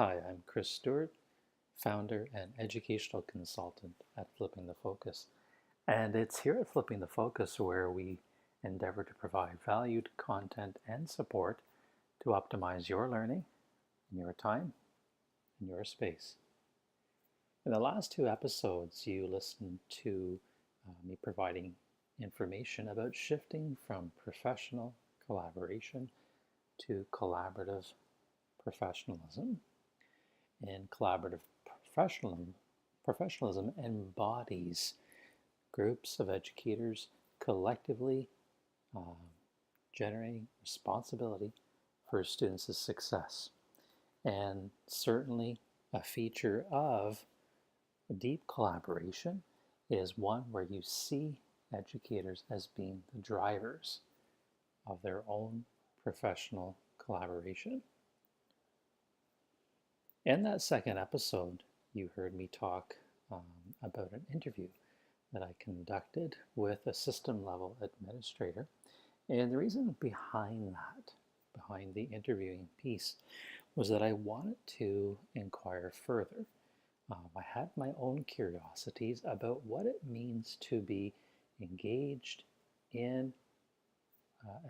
Hi, I'm Chris Stewart, founder and educational consultant at Flipping the Focus. And it's here at Flipping the Focus where we endeavor to provide valued content and support to optimize your learning in your time and your space. In the last two episodes, you listened to me providing information about shifting from professional collaboration to collaborative professionalism. And collaborative professionalism embodies groups of educators collectively generating responsibility for students' success. And certainly a feature of deep collaboration is one where you see educators as being the drivers of their own professional collaboration. In that second episode, you heard me talk about an interview that I conducted with a system level administrator. And the reason behind that, behind the interviewing piece, was that I wanted to inquire further. I had my own curiosities about what it means to be engaged in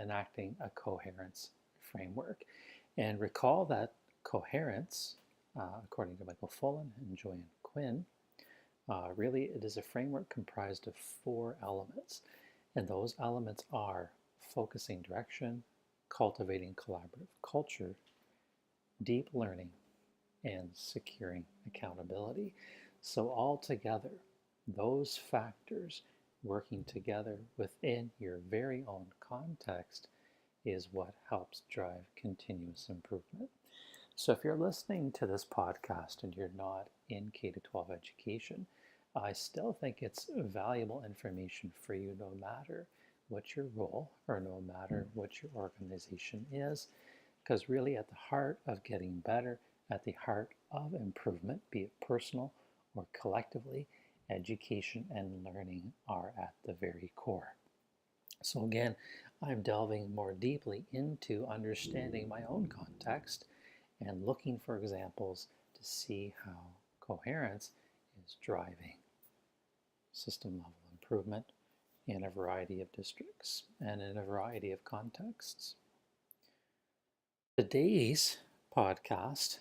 enacting a coherence framework. And recall that coherence, according to Michael Fullen and Joanne Quinn, really it is a framework comprised of 4 elements. And those elements are focusing direction, cultivating collaborative culture, deep learning, and securing accountability. So all together, those factors working together within your very own context is what helps drive continuous improvement. So if you're listening to this podcast and you're not in K-12 education, I still think it's valuable information for you no matter what your role or no matter what your organization is, because really at the heart of getting better, at the heart of improvement, be it personal or collectively, education and learning are at the very core. So again, I'm delving more deeply into understanding my own context and looking for examples to see how coherence is driving system level improvement in a variety of districts and in a variety of contexts. Today's podcast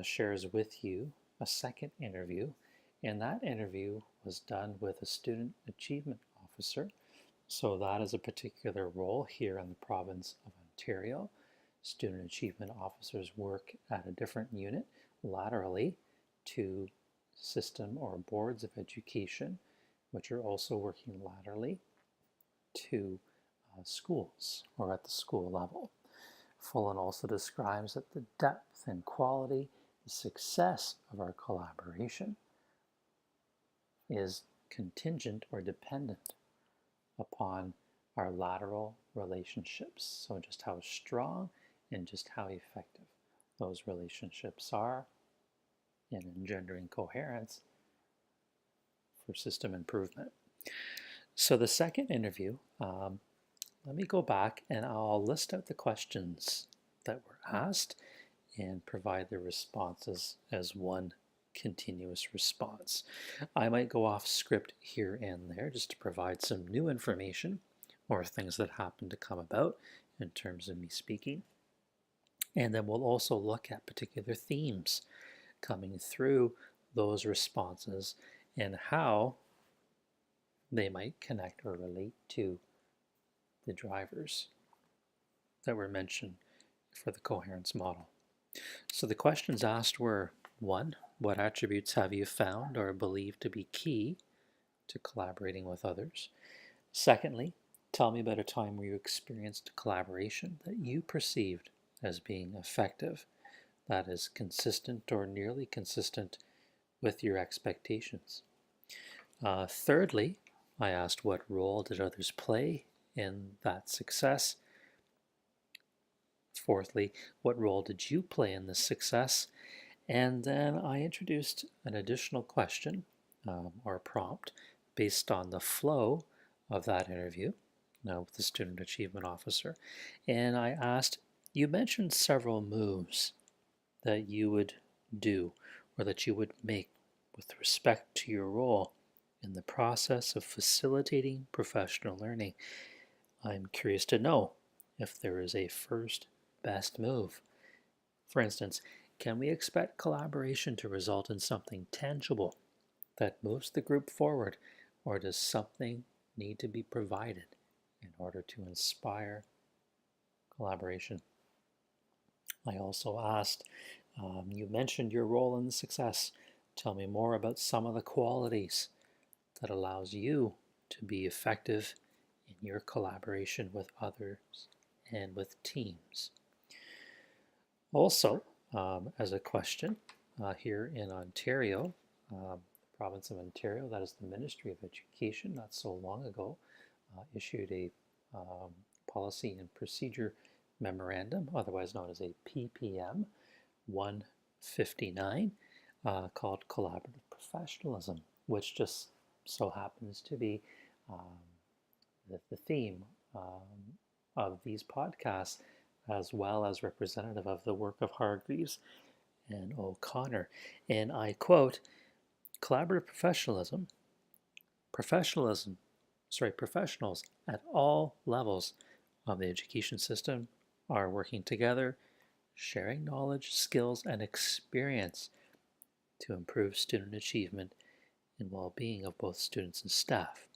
shares with you a second interview, and that interview was done with a student achievement officer. So that is a particular role here in the province of Ontario. Student achievement officers work at a different unit laterally to system or boards of education, which are also working laterally to schools or at the school level. Fullen also describes that the depth and quality, the success of our collaboration is contingent or dependent upon our lateral relationships. So just how strong and just how effective those relationships are in engendering coherence for system improvement. So the second interview, let me go back and I'll list out the questions that were asked and provide the responses as one continuous response. I might go off script here and there just to provide some new information or things that happen to come about in terms of me speaking. And then we'll also look at particular themes coming through those responses and how they might connect or relate to the drivers that were mentioned for the coherence model. So the questions asked were: 1, what attributes have you found or believed to be key to collaborating with others? Secondly, tell me about a time where you experienced collaboration that you perceived as being effective, that is consistent or nearly consistent with your expectations. Thirdly, I asked what role did others play in that success? Fourthly, what role did you play in this success? And then I introduced an additional question or prompt based on the flow of that interview with the student achievement officer. And I asked, you mentioned several moves that you would do or that you would make with respect to your role in the process of facilitating professional learning. I'm curious to know if there is a first best move. For instance, can we expect collaboration to result in something tangible that moves the group forward, or does something need to be provided in order to inspire collaboration? I also asked, you mentioned your role in the success. Tell me more about some of the qualities that allows you to be effective in your collaboration with others and with teams. Also, as a question, here in Ontario, the province of Ontario, that is the Ministry of Education, not so long ago, issued a policy and procedure memorandum, otherwise known as a PPM 159, called Collaborative Professionalism, which just so happens to be the theme of these podcasts, as well as representative of the work of Hargreaves and O'Connor. And I quote, collaborative professionals at all levels of the education system are working together, sharing knowledge, skills, and experience to improve student achievement and well-being of both students and staff.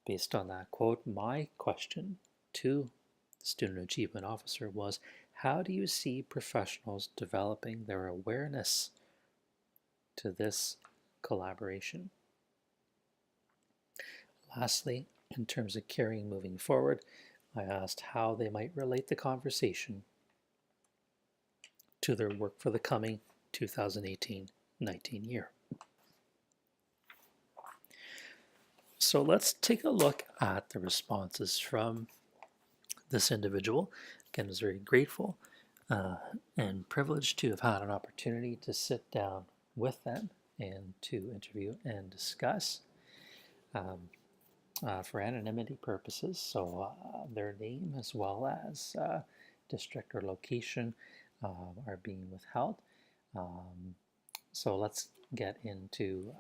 Based on that quote, my question to the Student Achievement Officer was, how do you see professionals developing their awareness to this collaboration? Lastly, in terms of carrying moving forward, I asked how they might relate the conversation to their work for the coming 2018-19 year. So let's take a look at the responses from this individual. Again, I was very grateful and privileged to have had an opportunity to sit down with them and to interview and discuss for anonymity purposes. So their name as well as district or location are being withheld. So let's get into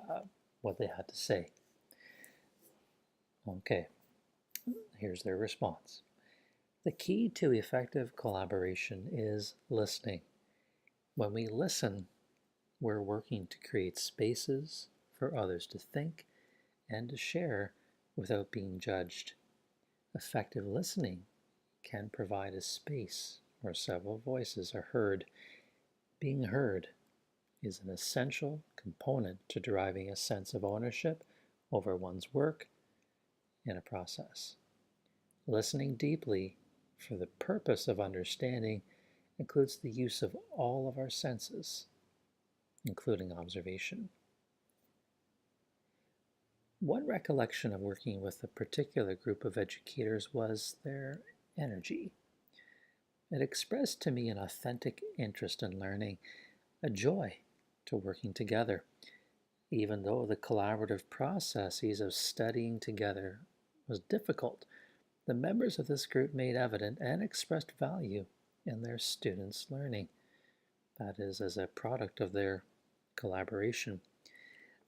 what they had to say. Okay, here's their response. The key to effective collaboration is listening. When we listen, we're working to create spaces for others to think and to share without being judged. Effective listening can provide a space where several voices are heard. Being heard is an essential component to deriving a sense of ownership over one's work in a process. Listening deeply for the purpose of understanding includes the use of all of our senses, including observation. One recollection of working with a particular group of educators was their energy. It expressed to me an authentic interest in learning, a joy to working together, even though the collaborative processes of studying together was difficult. The members of this group made evident and expressed value in their students' learning. That is, as a product of their collaboration.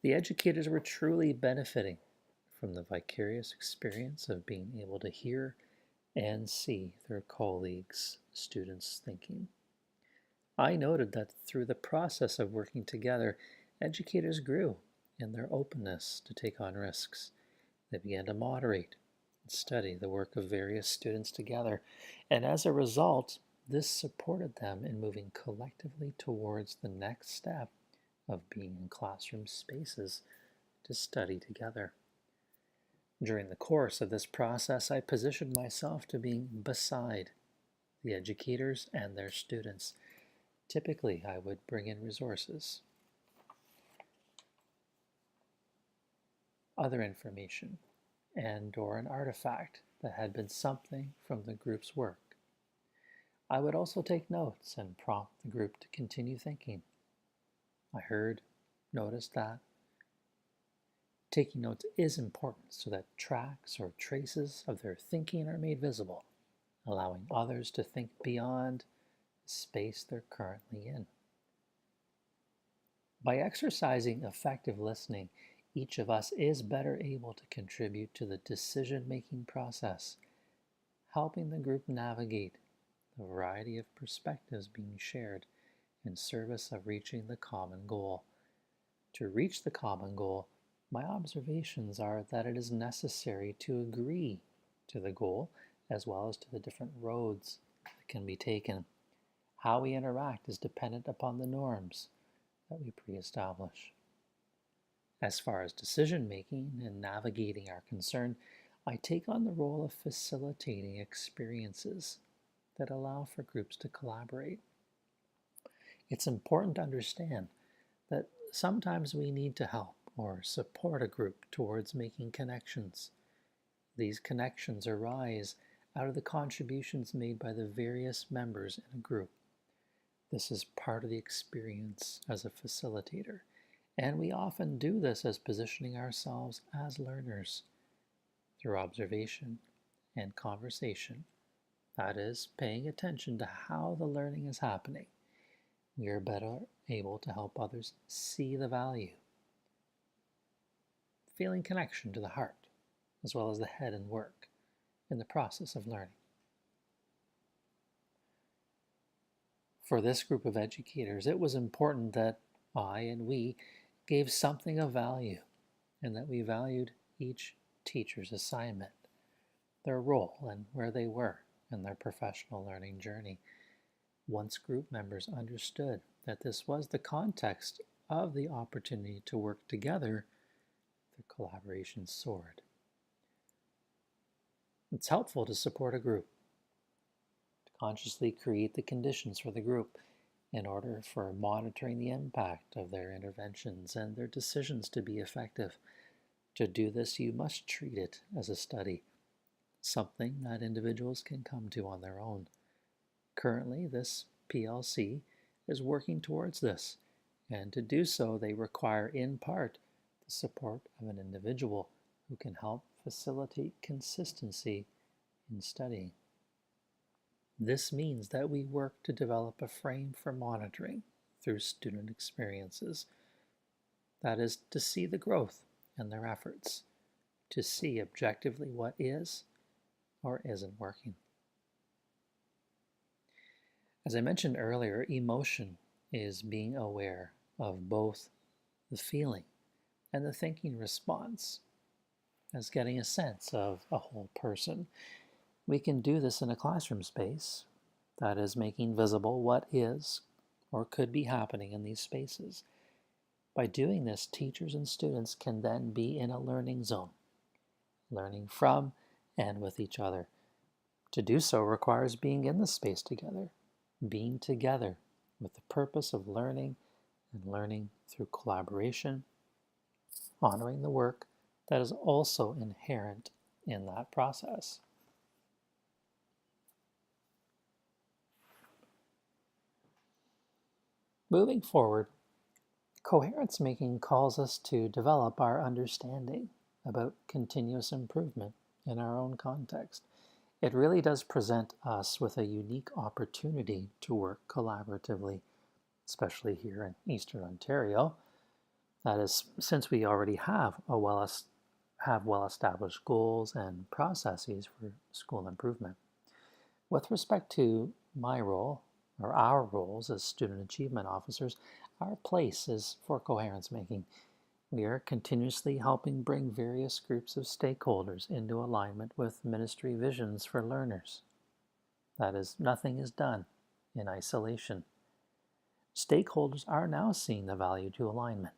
The educators were truly benefiting from the vicarious experience of being able to hear and see their colleagues' students' thinking. I noted that through the process of working together, educators grew in their openness to take on risks. They began to moderate and study the work of various students together, and as a result, this supported them in moving collectively towards the next step of being in classroom spaces to study together. During the course of this process, I positioned myself to being beside the educators and their students. Typically, I would bring in resources, other information, and/or an artifact that had been something from the group's work. I would also take notes and prompt the group to continue thinking. I noticed that taking notes is important so that tracks or traces of their thinking are made visible, allowing others to think beyond the space they're currently in. By exercising effective listening, each of us is better able to contribute to the decision-making process, helping the group navigate the variety of perspectives being shared in service of reaching the common goal. To reach the common goal, my observations are that it is necessary to agree to the goal as well as to the different roads that can be taken. How we interact is dependent upon the norms that we pre-establish. As far as decision-making and navigating are concerned, I take on the role of facilitating experiences that allow for groups to collaborate. It's important to understand that sometimes we need to help or support a group towards making connections. These connections arise out of the contributions made by the various members in a group. This is part of the experience as a facilitator, and we often do this as positioning ourselves as learners through observation and conversation. That is, paying attention to how the learning is happening. We are better able to help others see the value, feeling connection to the heart, as well as the head and work in the process of learning. For this group of educators, it was important that I and we gave something of value and that we valued each teacher's assignment, their role, and where they were in their professional learning journey. Once group members understood that this was the context of the opportunity to work together, the collaboration soared. It's helpful to support a group, to consciously create the conditions for the group in order for monitoring the impact of their interventions and their decisions to be effective. To do this, you must treat it as a study, something that individuals can come to on their own. Currently, this PLC is working towards this, and to do so, they require in part the support of an individual who can help facilitate consistency in studying. This means that we work to develop a frame for monitoring through student experiences. That is, to see the growth in their efforts, to see objectively what is or isn't working. As I mentioned earlier, emotion is being aware of both the feeling and the thinking response, as getting a sense of a whole person. We can do this in a classroom space, that is, making visible what is or could be happening in these spaces. By doing this, teachers and students can then be in a learning zone, learning from and with each other. To do so requires being in the space together, being together with the purpose of learning and learning through collaboration, honoring the work that is also inherent in that process. Moving forward, coherence making calls us to develop our understanding about continuous improvement in our own context. It really does present us with a unique opportunity to work collaboratively, especially here in Eastern Ontario. That is, since we already have well-established goals and processes for school improvement. With respect to my role, or our roles as student achievement officers, our place is for coherence making. We are continuously helping bring various groups of stakeholders into alignment with ministry visions for learners. That is, nothing is done in isolation. Stakeholders are now seeing the value to alignment.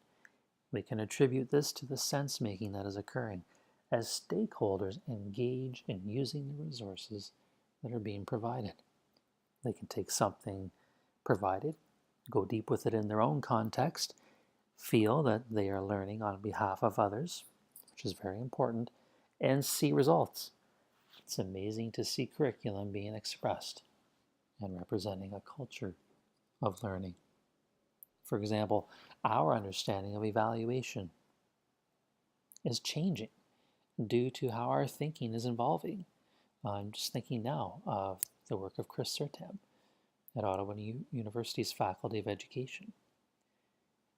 We can attribute this to the sense-making that is occurring as stakeholders engage in using the resources that are being provided. They can take something provided, go deep with it in their own context, feel that they are learning on behalf of others, which is very important, and see results. It's amazing to see curriculum being expressed and representing a culture of learning. For example, our understanding of evaluation is changing due to how our thinking is evolving. I'm just thinking now of the work of Chris Sertam at Ottawa University's Faculty of Education.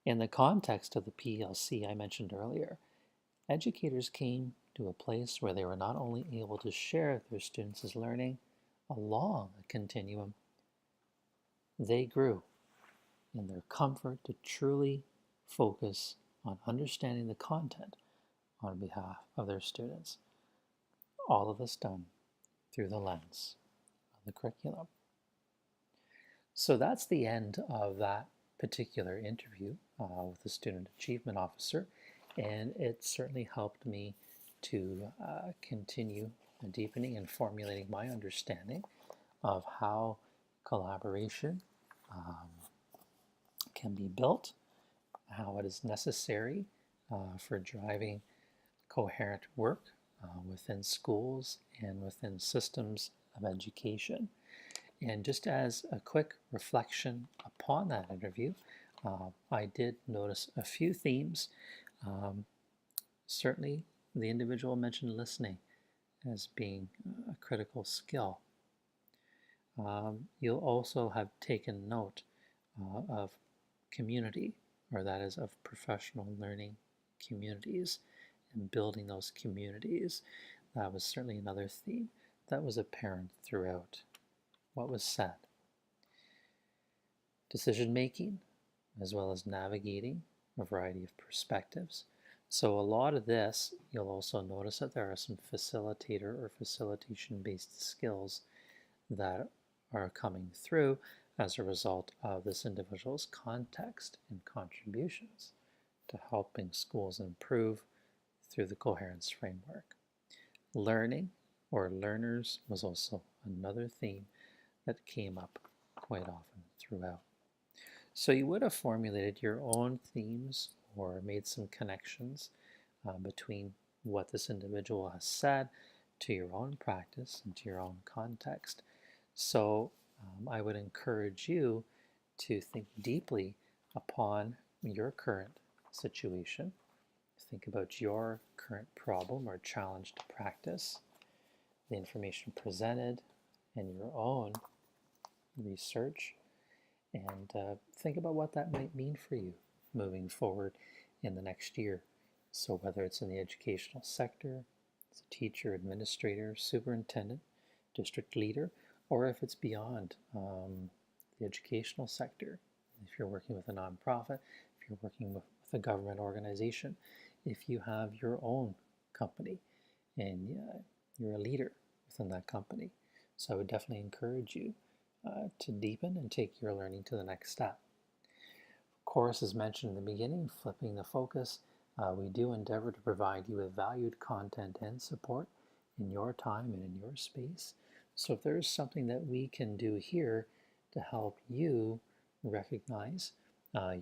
In the context of the PLC I mentioned earlier, educators came to a place where they were not only able to share their students' learning along a continuum, they grew in their comfort to truly focus on understanding the content on behalf of their students. All of this done through the lens of the curriculum. So that's the end of that particular interview with the Student Achievement Officer, and it certainly helped me to continue deepening and formulating my understanding of how collaboration can be built, how it is necessary for driving coherent work within schools and within systems of education. And just as a quick reflection upon that interview, I did notice a few themes. Certainly, the individual mentioned listening as being a critical skill. You'll also have taken note of community, or that is of professional learning communities and building those communities. That was certainly another theme that was apparent throughout what was said. Decision making, as well as navigating a variety of perspectives. So a lot of this, you'll also notice that there are some facilitator or facilitation-based skills that are coming through as a result of this individual's context and contributions to helping schools improve through the coherence framework. Learning or learners was also another theme that came up quite often throughout. So you would have formulated your own themes or made some connections between what this individual has said to your own practice and to your own context. So I would encourage you to think deeply upon your current situation. Think about your current problem or challenge to practice, the information presented, and your own research, and think about what that might mean for you moving forward in the next year. So whether it's in the educational sector, as a teacher, administrator, superintendent, district leader, or if it's beyond the educational sector, if you're working with a nonprofit, if you're working with a government organization, if you have your own company and you're a leader within that company. So I would definitely encourage you to deepen and take your learning to the next step. Of course, as mentioned in the beginning, flipping the focus, we do endeavor to provide you with valued content and support in your time and in your space. So if there's something that we can do here to help you recognize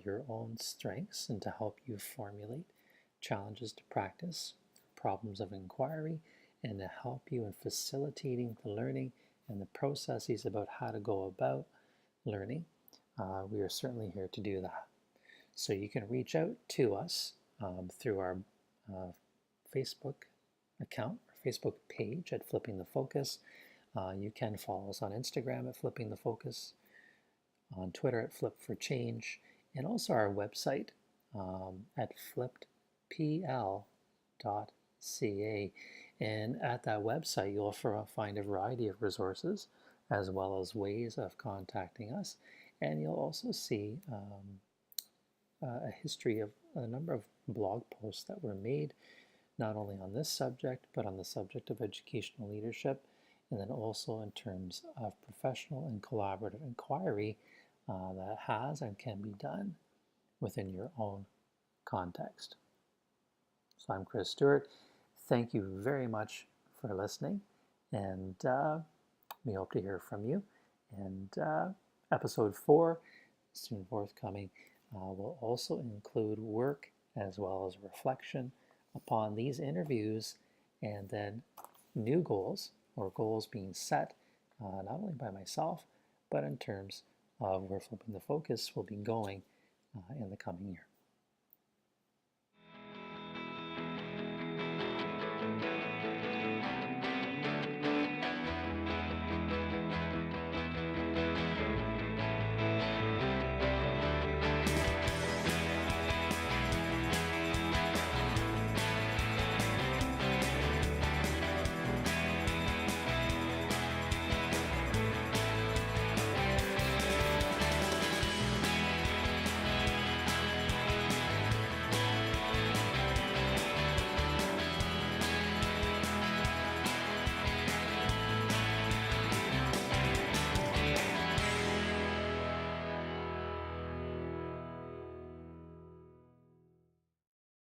your own strengths and to help you formulate challenges to practice, problems of inquiry, and to help you in facilitating the learning and the processes about how to go about learning, we are certainly here to do that. So you can reach out to us through our Facebook account, or Facebook page at Flipping the Focus. You can follow us on Instagram at Flipping the Focus, on Twitter at Flip for Change, and also our website at flippedpl.ca. And at that website, you'll find a variety of resources as well as ways of contacting us. And you'll also see a history of a number of blog posts that were made, not only on this subject, but on the subject of educational leadership, and then also in terms of professional and collaborative inquiry that has and can be done within your own context. So I'm Chris Stewart. Thank you very much for listening, and we hope to hear from you. And episode 4, soon forthcoming, will also include work as well as reflection upon these interviews, and then new goals, or goals being set not only by myself, but in terms of where Flipping the Focus will be going in the coming year.